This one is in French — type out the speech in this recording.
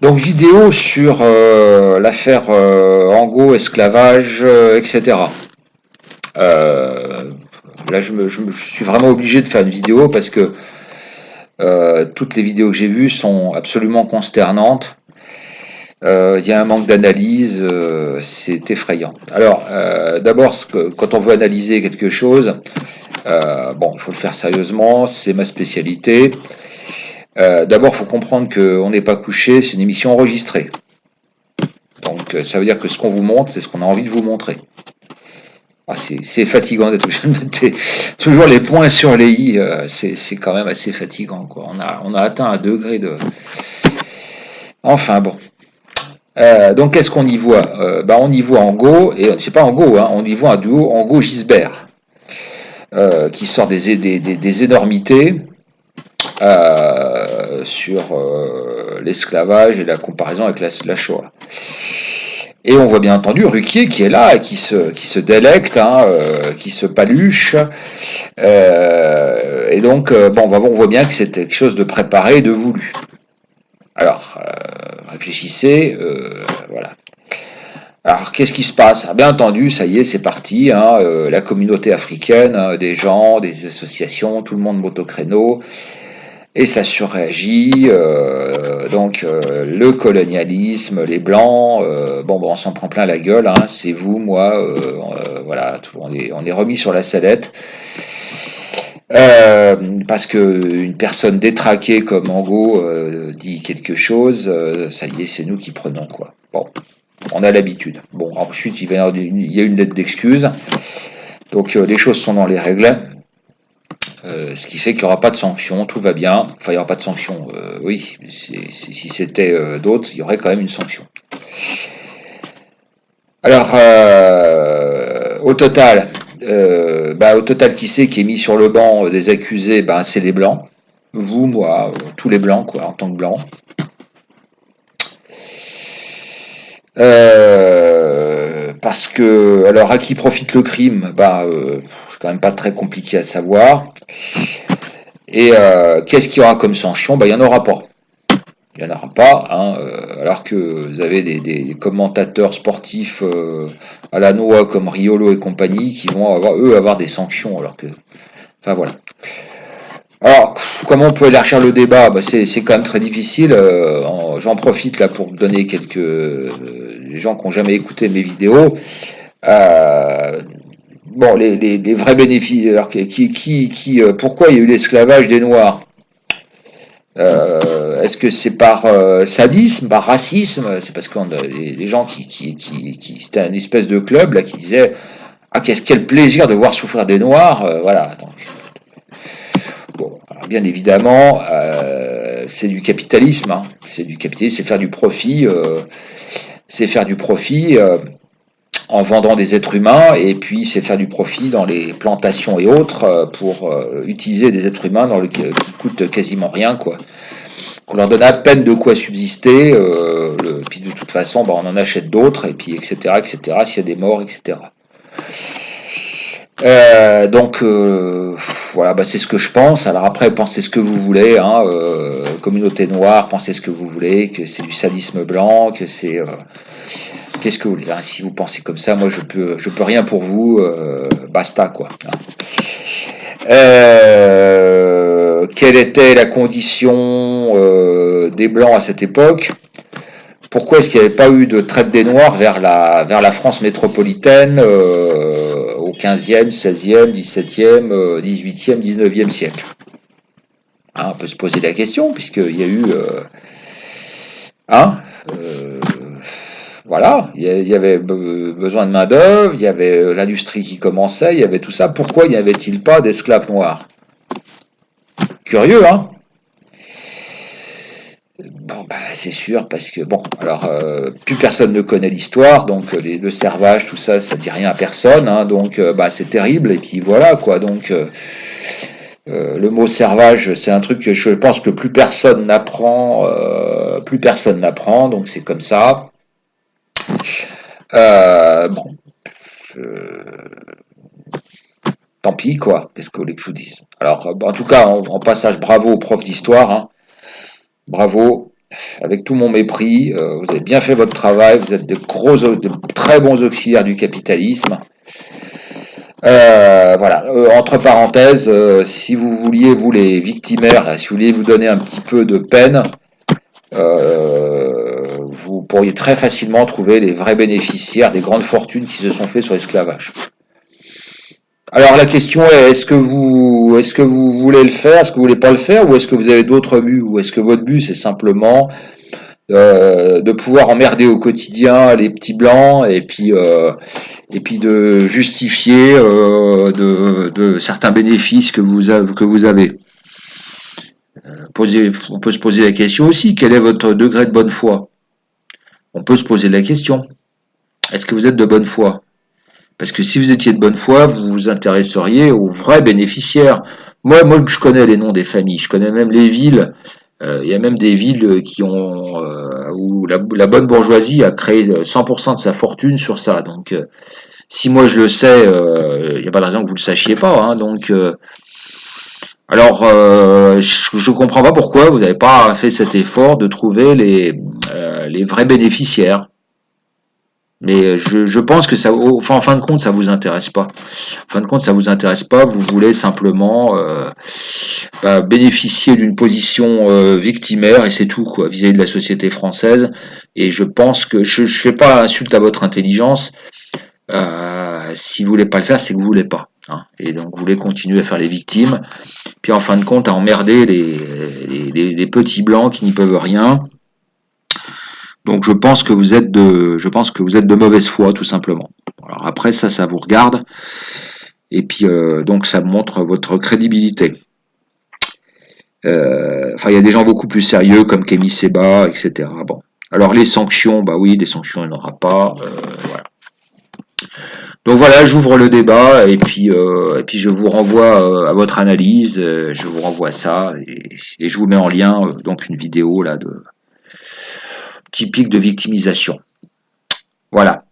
Donc vidéo sur l'affaire Angot, esclavage, etc. Euh, Là, je suis vraiment obligé de faire une vidéo parce que toutes les vidéos que j'ai vues sont absolument consternantes. Il y a un manque d'analyse, c'est effrayant. Alors, d'abord, quand on veut analyser quelque chose, bon, il faut le faire sérieusement, c'est ma spécialité. D'abord, il faut comprendre qu'on n'est pas couché, c'est une émission enregistrée. Donc, ça veut dire que ce qu'on vous montre, c'est ce qu'on a envie de vous montrer. Ah, c'est fatigant d'être obligé de mettre toujours les points sur les i, c'est quand même assez fatigant, quoi. On a atteint un degré de... Enfin, bon. Donc, qu'est-ce qu'on y voit? On y voit Angot, et c'est pas Angot, hein, on y voit un duo Angot-Gisbert, qui sort des énormités sur l'esclavage et la comparaison avec la Shoah. Et on voit bien entendu Ruquier qui est là, qui se délecte, hein, qui se paluche. Et donc, on voit bien que c'est quelque chose de préparé et de voulu. Alors, réfléchissez, voilà. Alors, qu'est-ce qui se passe? Bien entendu, ça y est, c'est parti, hein, la communauté africaine, hein, des gens, des associations, tout le monde monte au créneau. Et ça surréagit, le colonialisme, les blancs, on s'en prend plein la gueule, hein, c'est vous, moi, voilà, on est remis sur la sellette. Parce que une personne détraquée comme Angot dit quelque chose, ça y est, c'est nous qui prenons, quoi. Bon, on a l'habitude. Bon, ensuite, il y a une lettre d'excuse, donc les choses sont dans les règles. Ce qui fait qu'il n'y aura pas de sanctions, tout va bien. Enfin, il n'y aura pas de sanctions, oui, si c'était d'autres, il y aurait quand même une sanction. Alors, au total, qui c'est qui est mis sur le banc des accusés? C'est les blancs. Vous, moi, tous les blancs, quoi, en tant que blancs. Parce que, alors, à qui profite le crime? C'est quand même pas très compliqué à savoir. Et qu'est-ce qu'il y aura comme sanction? Il n'y en aura pas. Il n'y en aura pas, hein, alors que vous avez des commentateurs sportifs à la noix comme Riolo et compagnie qui vont avoir des sanctions, alors que... Enfin voilà. Alors, comment on peut élargir le débat? C'est quand même très difficile. J'en profite là pour donner quelques les gens qui n'ont jamais écouté mes vidéos. Les vrais bénéfices. Alors, pourquoi il y a eu l'esclavage des Noirs? Est-ce que c'est par sadisme, par racisme? C'est parce que les gens c'était une espèce de club là qui disait quel plaisir de voir souffrir des Noirs, voilà. Donc, bon, alors bien évidemment, c'est du capitalisme, hein. C'est du capitalisme, c'est faire du profit, en vendant des êtres humains, et puis c'est faire du profit dans les plantations et autres pour utiliser des êtres humains qui coûtent quasiment rien, quoi. On leur donne à peine de quoi subsister, puis de toute façon, on en achète d'autres, et puis etc., s'il y a des morts, etc. Voilà, c'est ce que je pense. Alors après, pensez ce que vous voulez, hein, communauté noire, pensez ce que vous voulez, que c'est du sadisme blanc, que c'est... qu'est-ce que vous voulez, hein, si vous pensez comme ça, moi je peux rien pour vous, basta, quoi. Quelle était la condition des Blancs à cette époque? Pourquoi est-ce qu'il n'y avait pas eu de traite des Noirs vers la France métropolitaine au 15e, 16e, 17e, 18e, 19e siècle? Hein, on peut se poser la question, puisqu'il y a eu... voilà, il y avait besoin de main-d'œuvre, il y avait l'industrie qui commençait, il y avait tout ça. Pourquoi n'y avait-il pas d'esclaves noirs? Curieux, hein? C'est sûr, parce que, plus personne ne connaît l'histoire, donc le servage, tout ça, ça dit rien à personne, hein, donc c'est terrible, et puis voilà, quoi, donc... le mot servage, c'est un truc que je pense que plus personne n'apprend, donc c'est comme ça. Tant pis, quoi, qu'est-ce que vous voulez que je vous dise? Alors, en tout cas, en passage, bravo aux profs d'histoire, hein. Bravo, avec tout mon mépris, vous avez bien fait votre travail, vous êtes de très bons auxiliaires du capitalisme. Voilà. Entre parenthèses, si vous vouliez, vous les victimaires, là, si vous vouliez vous donner un petit peu de peine, vous pourriez très facilement trouver les vrais bénéficiaires des grandes fortunes qui se sont faites sur l'esclavage. Alors la question est, est-ce que vous voulez le faire, est-ce que vous voulez pas le faire, ou est-ce que vous avez d'autres buts, ou est-ce que votre but c'est simplement de pouvoir emmerder au quotidien les petits blancs et puis de justifier de certains bénéfices que vous avez. On peut se poser la question aussi, quel est votre degré de bonne foi? On peut se poser la question, est-ce que vous êtes de bonne foi? Parce que si vous étiez de bonne foi, vous vous intéresseriez aux vrais bénéficiaires. Moi, je connais les noms des familles, je connais même les villes. Il y a même des villes où la bonne bourgeoisie a créé 100% de sa fortune sur ça. Donc, si moi je le sais, il n'y a pas de raison que vous le sachiez pas. Hein. Donc, alors, je ne comprends pas pourquoi vous n'avez pas fait cet effort de trouver les vrais bénéficiaires. Mais je pense que ça, enfin, en fin de compte, ça vous intéresse pas. En fin de compte, ça vous intéresse pas. Vous voulez simplement bénéficier d'une position victimaire et c'est tout quoi, vis-à-vis de la société française. Et je pense que je fais pas insulte à votre intelligence. Si vous voulez pas le faire, c'est que vous voulez pas. Hein. Et donc vous voulez continuer à faire les victimes. Puis en fin de compte, à emmerder les petits blancs qui n'y peuvent rien. Donc je pense que vous êtes de mauvaise foi tout simplement. Alors après ça vous regarde et puis donc ça montre votre crédibilité. Enfin il y a des gens beaucoup plus sérieux comme Kémy Séba, etc. Bon, alors les sanctions, bah oui, des sanctions il n'y en aura pas. Voilà. Donc voilà, j'ouvre le débat et puis je vous renvoie à votre analyse, je vous renvoie à ça et je vous mets en lien donc une vidéo là de typique de victimisation. Voilà.